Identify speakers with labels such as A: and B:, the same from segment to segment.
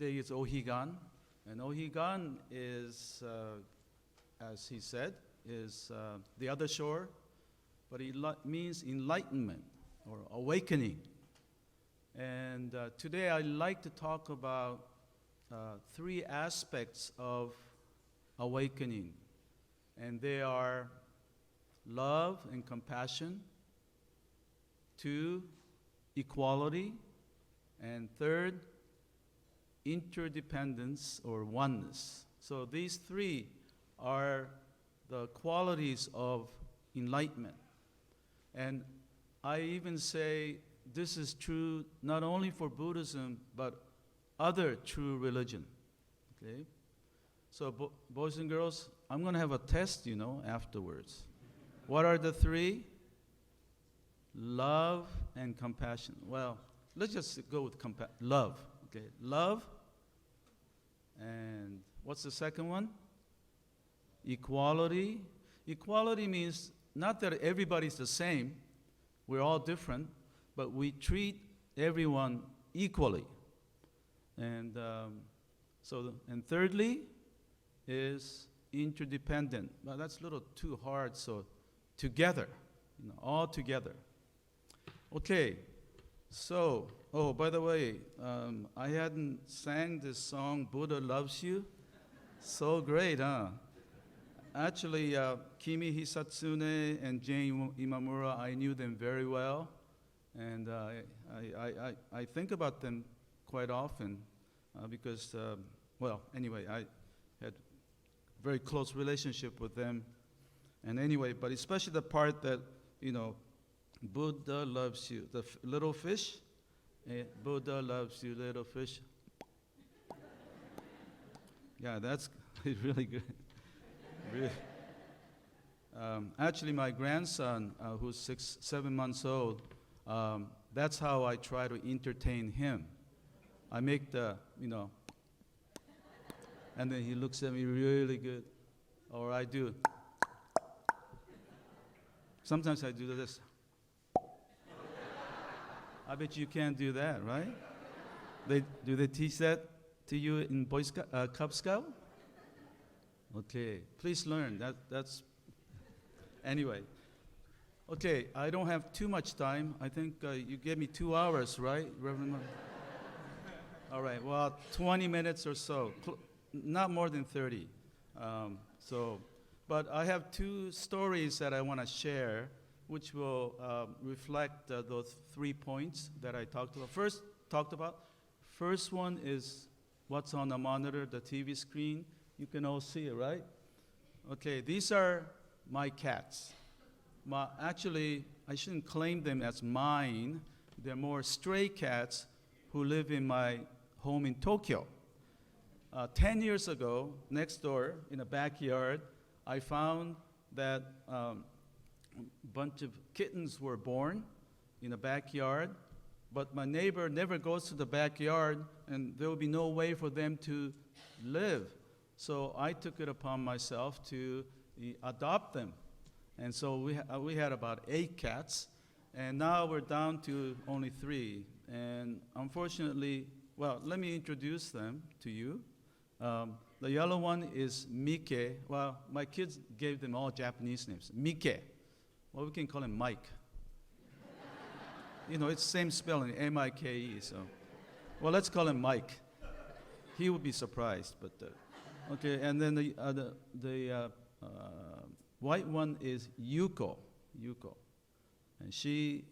A: today is Ohigan, and Ohigan is, as he said, is the other shore, but it means enlightenment or awakening. And today I'd like to talk about three aspects of awakening, and they are love and compassion, two, equality, and third, interdependence or oneness. So these three are the qualities of enlightenment. And I even say this is true not only for Buddhism, but other true religion. Okay? So boys and girls, I'm going to have a test, afterwards. What are the three? Love and compassion. Well, let's just go with love. Okay, love. And what's the second one? Equality. Equality means not that everybody's the same. We're all different, but we treat everyone equally. And and thirdly is interdependent. Well, that's a little too hard. So together, all together. Okay. So, by the way, I hadn't sang this song, Buddha Loves You. So great, huh? Actually, Kimi Hisatsune and Jane Imamura, I knew them very well. And I think about them quite often because, anyway, I had very close relationship with them. And anyway, but especially the part that, Buddha loves you. The little fish, Buddha loves you, little fish. Yeah, that's really good. Really. Actually, my grandson, who's 7 months old, that's how I try to entertain him. I make the, and then he looks at me really good. Or I do. Sometimes I do this. I bet you can't do that, right? Do they teach that to you in Cub Scout? Okay, please learn. That's anyway. Okay, I don't have too much time. I think you gave me 2 hours, right, Reverend? All right. Well, 20 minutes or so, not more than 30. But I have 2 stories that I want to share, which will reflect those 3 points that I talked about. First one is what's on the monitor, the TV screen. You can all see it, right? Okay, these are my cats. Actually, I shouldn't claim them as mine. They're more stray cats who live in my home in Tokyo. 10 years ago, next door in the backyard, I found that a bunch of kittens were born in the backyard, but my neighbor never goes to the backyard, and there will be no way for them to live. So I took it upon myself to adopt them. And so we had about 8 cats, and now we're down to only 3. And unfortunately, well, let me introduce them to you. The yellow one is Mike. Well, my kids gave them all Japanese names. Mike. Well, we can call him Mike. It's same spelling, M-I-K-E. So, well, let's call him Mike. He would be surprised, but okay. And then the white one is Yuko, and she,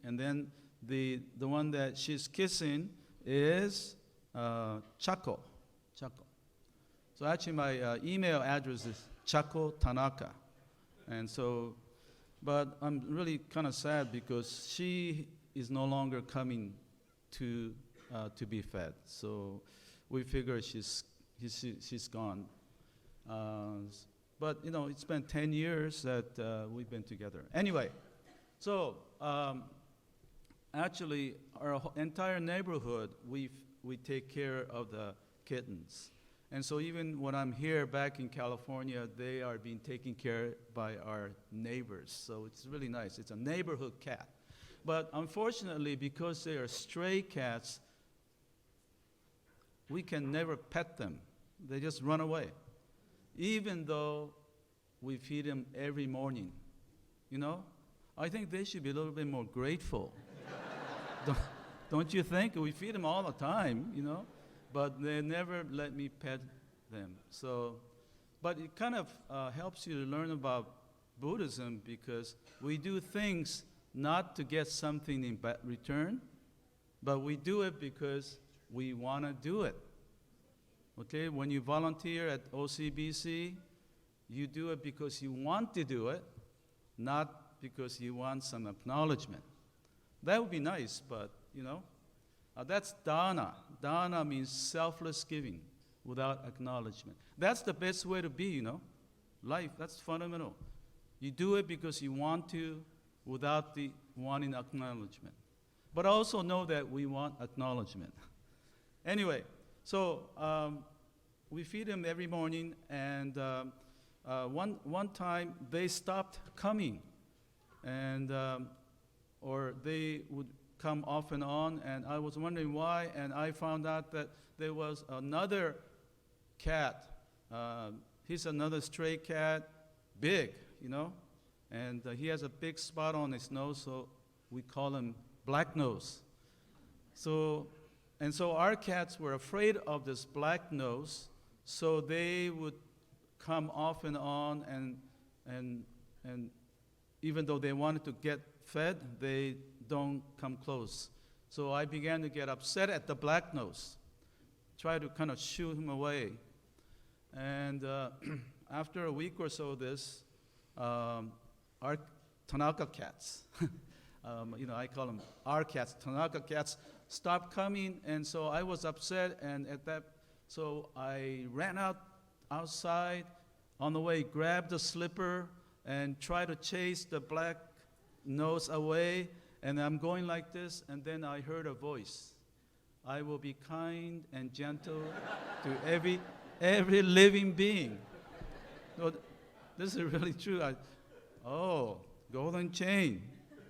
A: and then the one that she's kissing is Chako. So actually, my email address is Chako Tanaka, and so, but I'm really kind of sad because she is no longer coming to be fed. So we figure she's gone. But it's been 10 years that we've been together. Anyway, so actually, our entire neighborhood, we take care of the kittens. And so even when I'm here back in California, they are being taken care by our neighbors. So it's really nice. It's a neighborhood cat. But unfortunately, because they are stray cats, we can never pet them. They just run away. Even though we feed them every morning. You know? I think they should be a little bit more grateful. Don't you think? We feed them all the time, you know? But they never let me pet them. So, but it kind of helps you to learn about Buddhism because we do things not to get something in return, but we do it because we want to do it. Okay, when you volunteer at OCBC, you do it because you want to do it, not because you want some acknowledgement. That would be nice, but, you know, that's dana. Dana means selfless giving without acknowledgement. That's the best way to be, you know. Life, that's fundamental. You do it because you want to without the wanting acknowledgement. But also know that we want acknowledgement. Anyway, so we feed them every morning, and one time they stopped coming, and or they would come off and on, and I was wondering why, and I found out that there was another cat. He's another stray cat, big, you know, and he has a big spot on his nose, so we call him Black Nose. So our cats were afraid of this black nose, so they would come off and on, and even though they wanted to get fed, they don't come close. So I began to get upset at the black nose, try to kind of shoo him away. And after a week or so, our Tanaka cats, you know, I call them our cats, Tanaka cats, stopped coming, and so I was upset, and so I ran outside, on the way, grabbed the slipper, and tried to chase the black nose away, and I'm going like this, and then I heard a voice. I will be kind and gentle to every living being. No, this is really true. Golden chain,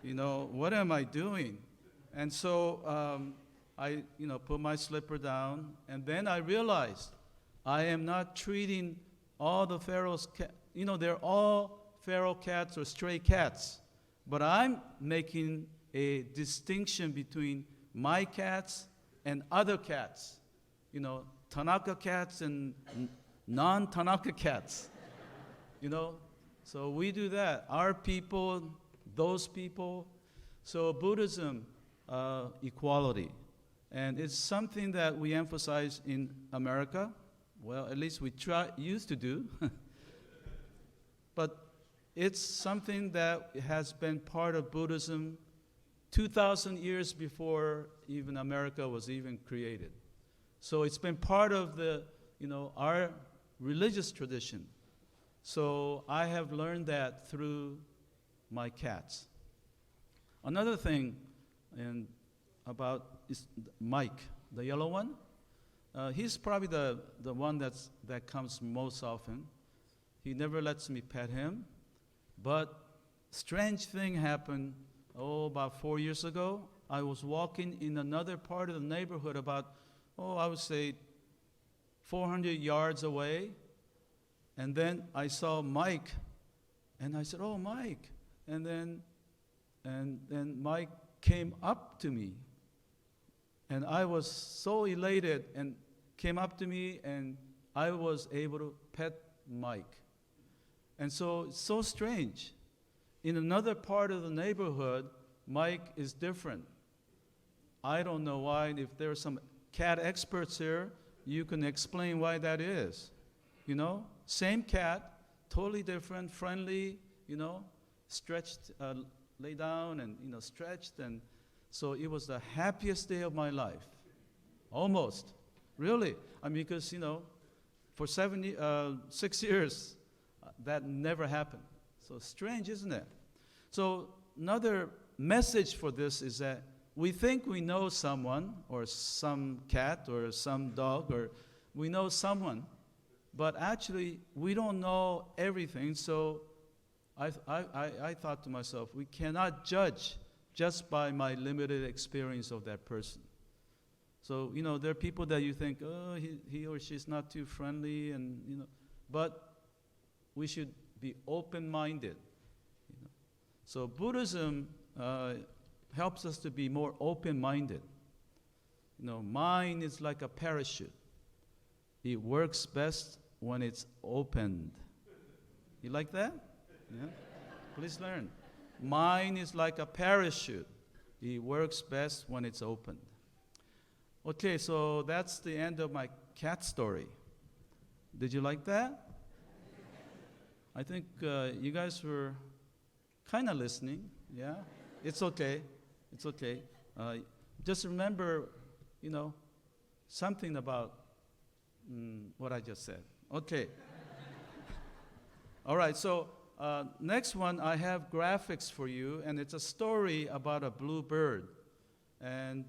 A: you know, what am I doing? And so I, you know, put my slipper down, and then I realized I am not treating all the Pharaoh's cats, you know, they're all feral cats or stray cats, but I'm making a distinction between my cats and other cats, you know, Tanaka cats and non-Tanaka cats, you know. So we do that. Our people, those people. So Buddhism, equality. And it's something that we emphasize in America. Well, at least we used to do. But it's something that has been part of Buddhism 2,000 years before even America was even created. So it's been part of our religious tradition. So I have learned that through my cats. Another thing about is Mike, the yellow one. He's probably the one that comes most often. He never lets me pet him. But strange thing happened, about 4 years ago. I was walking in another part of the neighborhood I would say 400 yards away. And then I saw Mike, and I said, "Oh, Mike." And then Mike came up to me. And I was so elated, and came up to me, and I was able to pet Mike. And so it's so strange. In another part of the neighborhood, Mike is different. I don't know why. If there are some cat experts here, you can explain why that is. You know, same cat, totally different, friendly, you know, stretched, lay down and, you know, stretched. And so it was the happiest day of my life. Almost. Really. I mean, because, you know, for 6 years, that never happened. So strange, isn't it? So another message for this is that we think we know someone, or some cat, or some dog, or we know someone, but actually we don't know everything. So I thought to myself, we cannot judge just by my limited experience of that person. So, there are people that you think, oh, he or she's not too friendly, but we should be open-minded. So Buddhism helps us to be more open-minded. Mind is like a parachute. It works best when it's opened. You like that? Yeah? Please learn. Mind is like a parachute. It works best when it's opened. Okay, so that's the end of my cat story. Did you like that? I think you guys were kind of listening, yeah? It's okay. It's okay. Just remember, something about what I just said. Okay. All right, so next one, I have graphics for you, and it's a story about a blue bird. And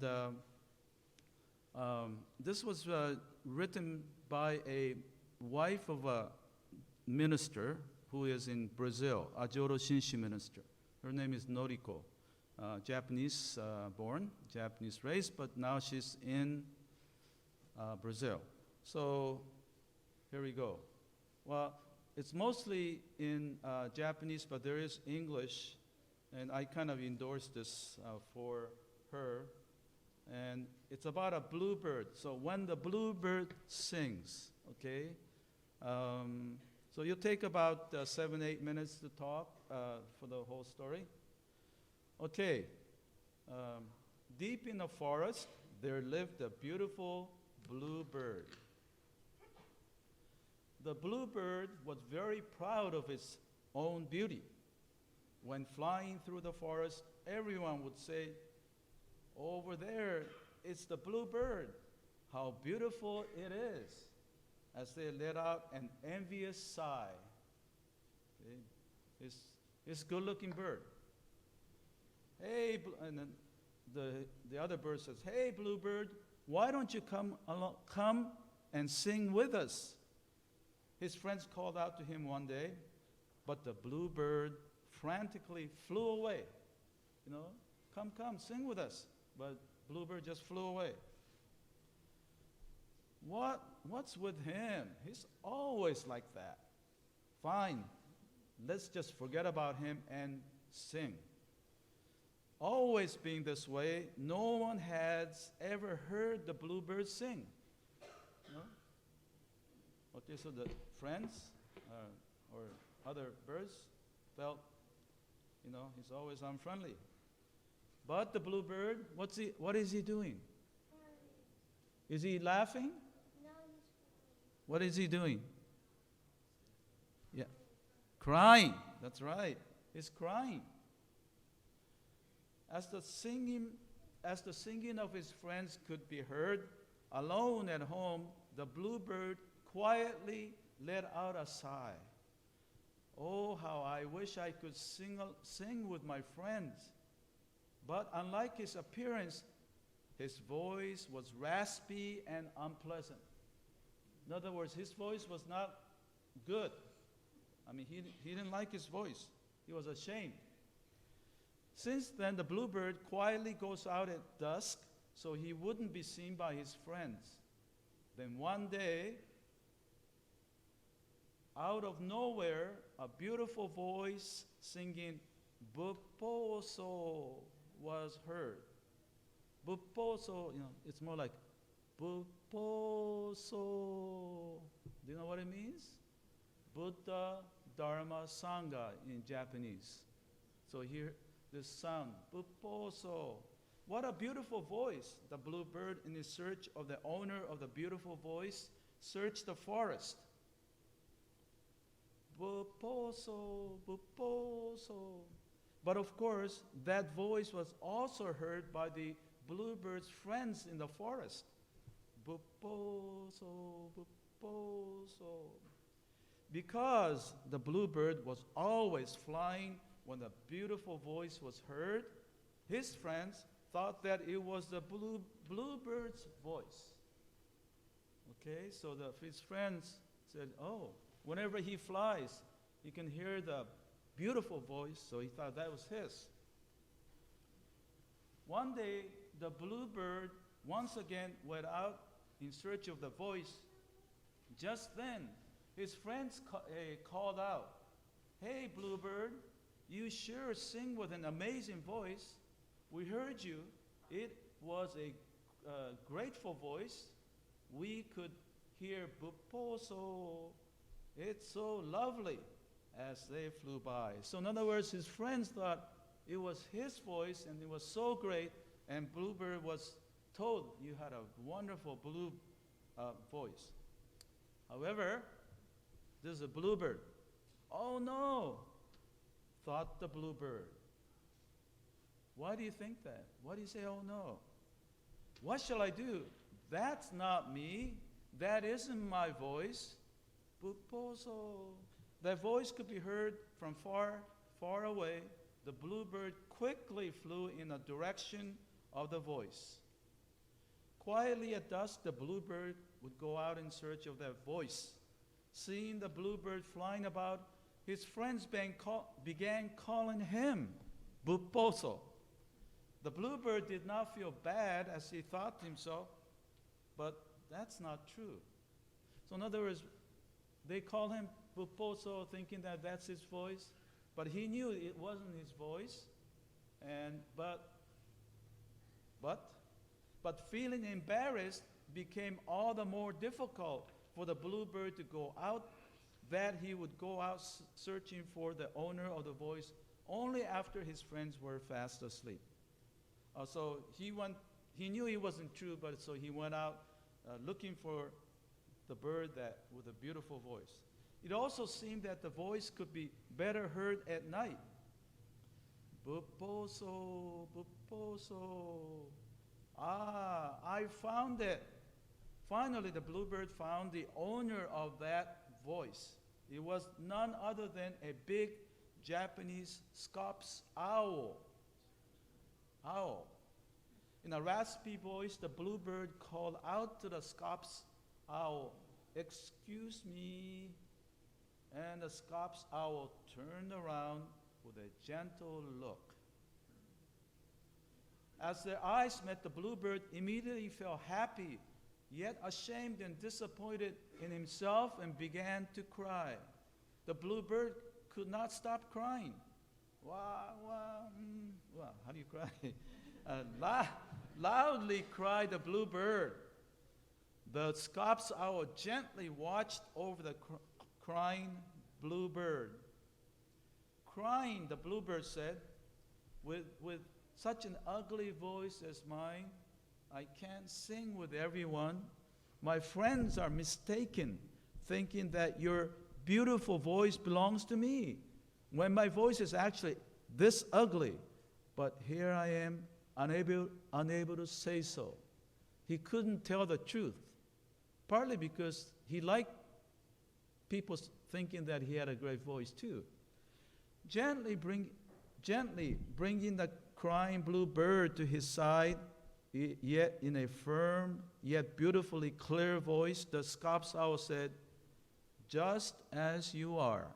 A: this was written by a wife of a minister who is in Brazil, Ajoro Shinshi minister. Her name is Noriko, Japanese born, Japanese race, but now she's in Brazil. So here we go. Well, it's mostly in Japanese, but there is English, and I kind of endorsed this for her. And it's about a bluebird. So when the bluebird sings, okay? So you'll take about 7-8 minutes to talk for the whole story. Okay. Deep in the forest, there lived a beautiful bluebird. The bluebird was very proud of its own beauty. When flying through the forest, everyone would say, over there, it's the bluebird. How beautiful it is. As they let out an envious sigh. Okay? It's a good-looking bird. Hey, and then the other bird says, hey, bluebird, why don't you come and sing with us? His friends called out to him one day, but the bluebird frantically flew away. Come, sing with us. But bluebird just flew away. What's with him? He's always like that. Fine, let's just forget about him and sing. Always being this way, no one has ever heard the bluebird sing. Okay, so the friends or other birds felt, he's always unfriendly. But the bluebird, what is he doing? Is he laughing?
B: No, he's
A: What is he doing? Yeah. Crying. That's right. He's crying. As the singing of his friends could be heard, alone at home, the bluebird quietly let out a sigh. Oh, how I wish I could sing with my friends. But unlike his appearance, his voice was raspy and unpleasant. In other words, his voice was not good. He didn't like his voice. He was ashamed. Since then, the bluebird quietly goes out at dusk so he wouldn't be seen by his friends. Then one day, out of nowhere, a beautiful voice singing "Buposo" was heard. Buposo, it's more like Buposo. Do you know what it means? Buddha, Dharma, Sangha in Japanese. So here, this sound, Buposo. What a beautiful voice. The bluebird, in his search of the owner of the beautiful voice, searched the forest. Buposo, Buposo. But of course, that voice was also heard by the bluebird's friends in the forest. Buposo, Buposo. Because the bluebird was always flying when the beautiful voice was heard, his friends thought that it was the bluebird's voice. Okay, so his friends said, oh, whenever he flies, he can hear the beautiful voice, so he thought that was his. One day, the bluebird once again went out in search of the voice. Just then, his friends called out, "Hey, Bluebird, you sure sing with an amazing voice. We heard you. It was a grateful voice. We could hear Buposo. It's so lovely," as they flew by. So in other words, his friends thought it was his voice and it was so great, and Bluebird was told, "You had a wonderful blue voice." However, this is a bluebird. "Oh no," thought the bluebird. Why do you think that? Why do you say, "Oh no"? What shall I do? That's not me. That isn't my voice. Buposo. That voice could be heard from far, far away. The bluebird quickly flew in the direction of the voice. Quietly at dusk, the bluebird would go out in search of that voice. Seeing the bluebird flying about, his friends began calling him Buposo. The bluebird did not feel bad as he thought to himself, but that's not true. So in other words, they called him Buposo thinking that that's his voice, but he knew it wasn't his voice, but feeling embarrassed became all the more difficult for the bluebird to go out, that he would go out searching for the owner of the voice only after his friends were fast asleep. So he knew it wasn't true, but so he went out looking for the bird with a beautiful voice. It also seemed that the voice could be better heard at night. Buposo, Buposo. Ah, I found it. Finally, the bluebird found the owner of that voice. It was none other than a big Japanese scops owl. In a raspy voice, the bluebird called out to the scops owl, "Excuse me." And the scops owl turned around with a gentle look. As their eyes met, the bluebird immediately felt happy, yet ashamed and disappointed in himself, and began to cry. The bluebird could not stop crying. How do you cry? Loudly cried the bluebird. The scops owl gently watched over the crying bluebird. "Crying," the bluebird said, with such an ugly voice as mine, I can't sing with everyone. My friends are mistaken, thinking that your beautiful voice belongs to me, when my voice is actually this ugly. But here I am, unable to say so." He couldn't tell the truth, partly because he liked people thinking that he had a great voice too. Gently bringing the crying bluebird to his side, yet in a firm yet beautifully clear voice, the scops owl said, "Just as you are.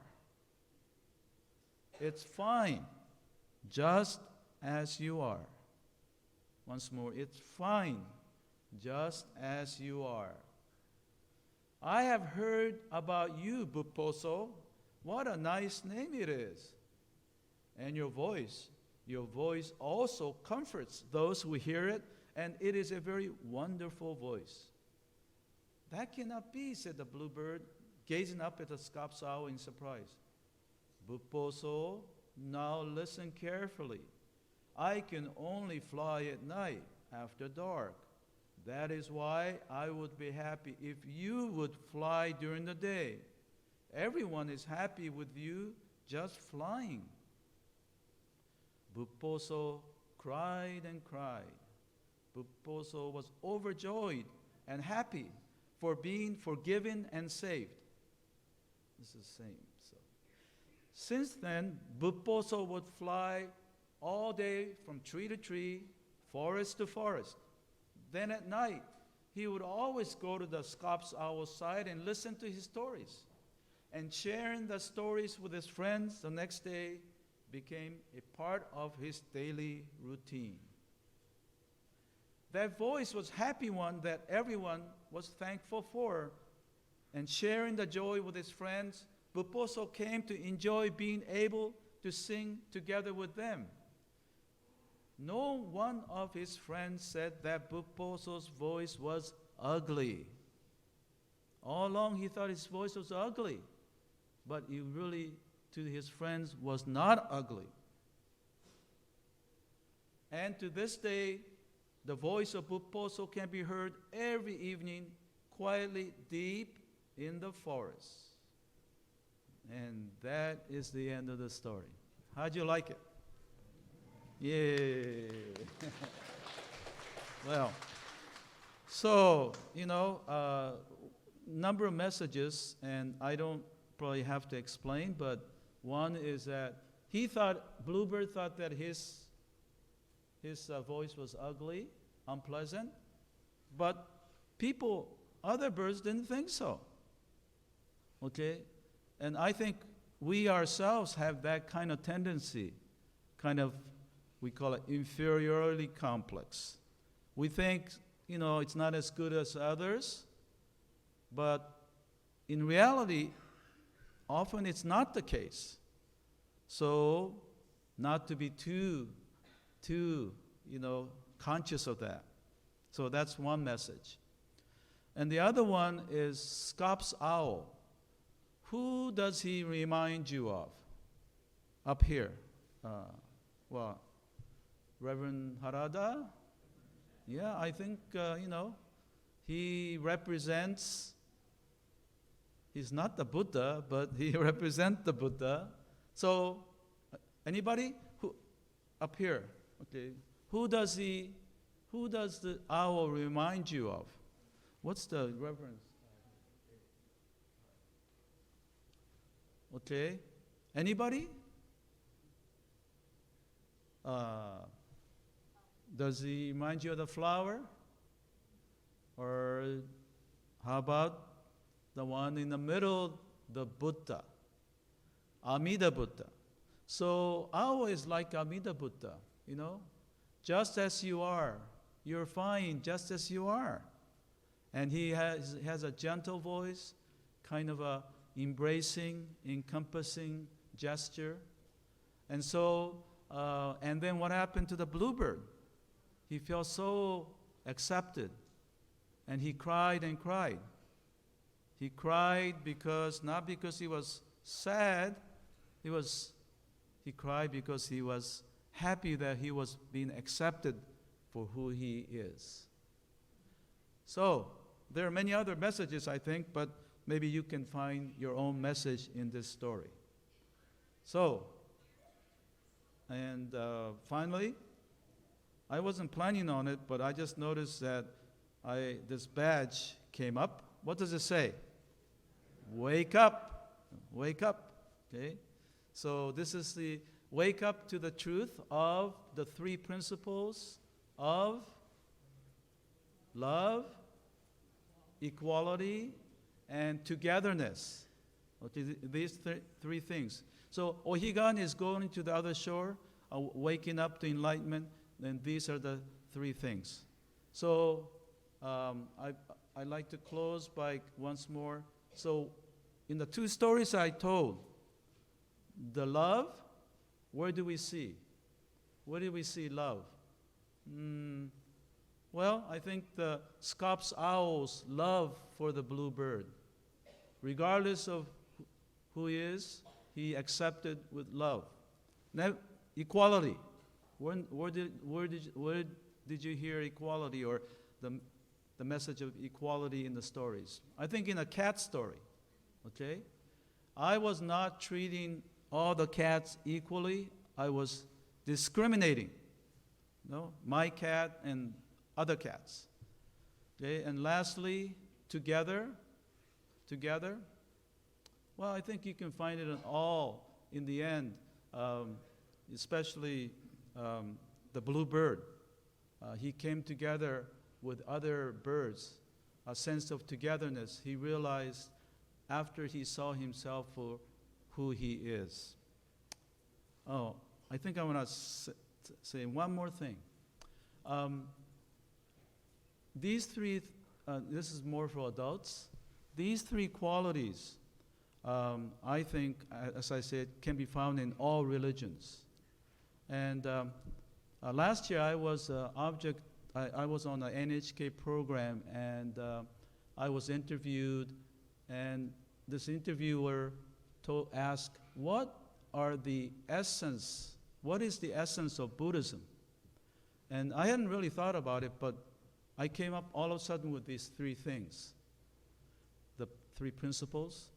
A: It's fine, just as you are." Once more, "It's fine, just as you are. I have heard about you, Buposo. What a nice name it is. And your voice also comforts those who hear it, and it is a very wonderful voice." "That cannot be," said the bluebird, gazing up at the scops owl in surprise. "Buposo, now listen carefully. I can only fly at night after dark. That is why I would be happy if you would fly during the day. Everyone is happy with you just flying." Buposo cried and cried. Buposo was overjoyed and happy for being forgiven and saved. This is the same. Since then, Buposo would fly all day from tree to tree, forest to forest. Then at night, he would always go to the scops owl's side and listen to his stories. And sharing the stories with his friends the next day became a part of his daily routine. that voice was happy one that everyone was thankful for. And sharing the joy with his friends, Buposo came to enjoy being able to sing together with them. No one of his friends said that Buposo's voice was ugly. All along he thought his voice was ugly, but it really, to his friends, was not ugly. And to this day, the voice of Buposo can be heard every evening, quietly deep in the forest. And that is the end of the story. How'd you like it? Yay! Well, so, number of messages, and I don't probably have to explain, but one is that Bluebird thought that his voice was ugly, unpleasant, but other birds didn't think so. Okay? And I think we ourselves have that kind of tendency, we call it inferiority complex. We think, it's not as good as others, but in reality, often it's not the case. So, not to be too, conscious of that. So that's one message. And the other one is Scop's owl. Who does he remind you of? Up here. Reverend Harada? Yeah, I think, he represents, he's not the Buddha, but he represents the Buddha. So, anybody? Up here, okay. Who does the owl remind you of? What's the reverence? Okay. Anybody? Does he remind you of the flower? Or how about the one in the middle, the Buddha? Amida Buddha. So owl is like Amida Buddha, just as you are. You're fine just as you are. And he has a gentle voice, kind of a embracing, encompassing gesture. And so, and then what happened to the bluebird? He felt so accepted. And he cried and cried. He cried not because he was sad, he cried because he was happy that he was being accepted for who he is. So, there are many other messages, I think, but maybe you can find your own message in this story. So, and finally, I wasn't planning on it, but I just noticed that this badge came up. What does it say? Wake up. Wake up. Okay? So this is the wake up to the truth of the three principles of love, equality, and togetherness. Okay, these three things. So Ohigan is going to the other shore, waking up to enlightenment, and these are the three things. So I'd like to close by once more. So in the two stories I told, the love, where do we see? Where do we see love? Well, I think the Scop's owl's love for the bluebird. Regardless of who he is, he accepted with love. Now, equality. Where did you hear equality or the message of equality in the stories? I think in a cat story, okay? I was not treating all the cats equally. I was discriminating. No, my cat and other cats. Okay, and lastly, together. Well, I think you can find it in the end, especially the bluebird. He came together with other birds, a sense of togetherness. He realized after he saw himself for who he is. Oh, I think I want to say one more thing. these three, this is more for adults, these three qualities, I think, as I said, can be found in all religions. And last year I was I was on an NHK program, and I was interviewed, and this interviewer asked, what is the essence of Buddhism? And I hadn't really thought about it, but I came up all of a sudden with these three things, the three principles.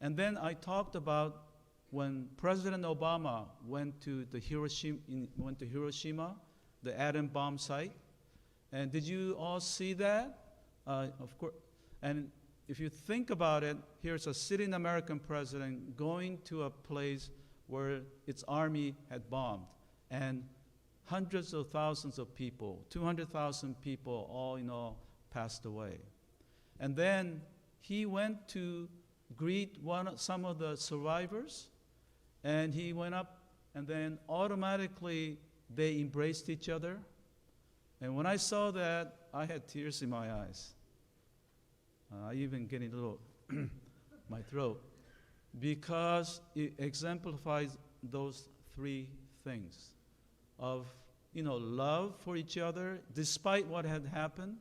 A: And then I talked about when President Obama went to Hiroshima, the atom bomb site. And did you all see that? Of course. And if you think about it, here's a sitting American president going to a place where its army had bombed, and hundreds of thousands of people, 200,000 people, all passed away. And then he went to greet some of the survivors, and he went up, and then automatically they embraced each other. And when I saw that, I had tears in my eyes. I even getting a little my throat, because it exemplifies those three things of love for each other despite what had happened.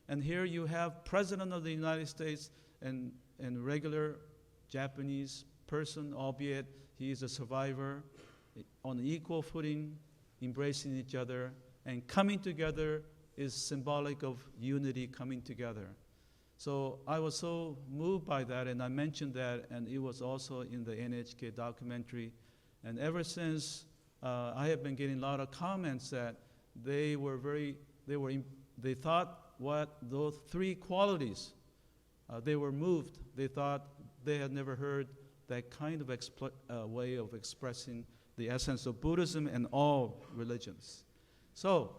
A: And here you have President of the United States and regular Japanese person, albeit he is a survivor, on equal footing, embracing each other, and coming together is symbolic of unity coming together. So I was so moved by that, and I mentioned that, and it was also in the NHK documentary. And ever since, I have been getting a lot of comments that they thought what those three qualities, they were moved. They thought they had never heard that kind of way of expressing the essence of Buddhism and all religions. So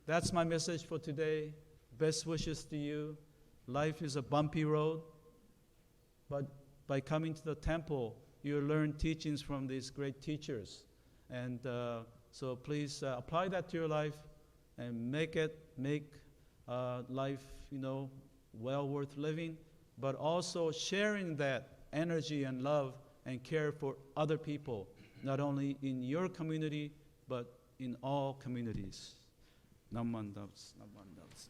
A: that's my message for today. Best wishes to you. Life is a bumpy road, but by coming to the temple, you learn teachings from these great teachers. And so please apply that to your life and make life, well worth living, but also sharing that energy and love and care for other people, not only in your community, but in all communities. Namandavs, namandavs.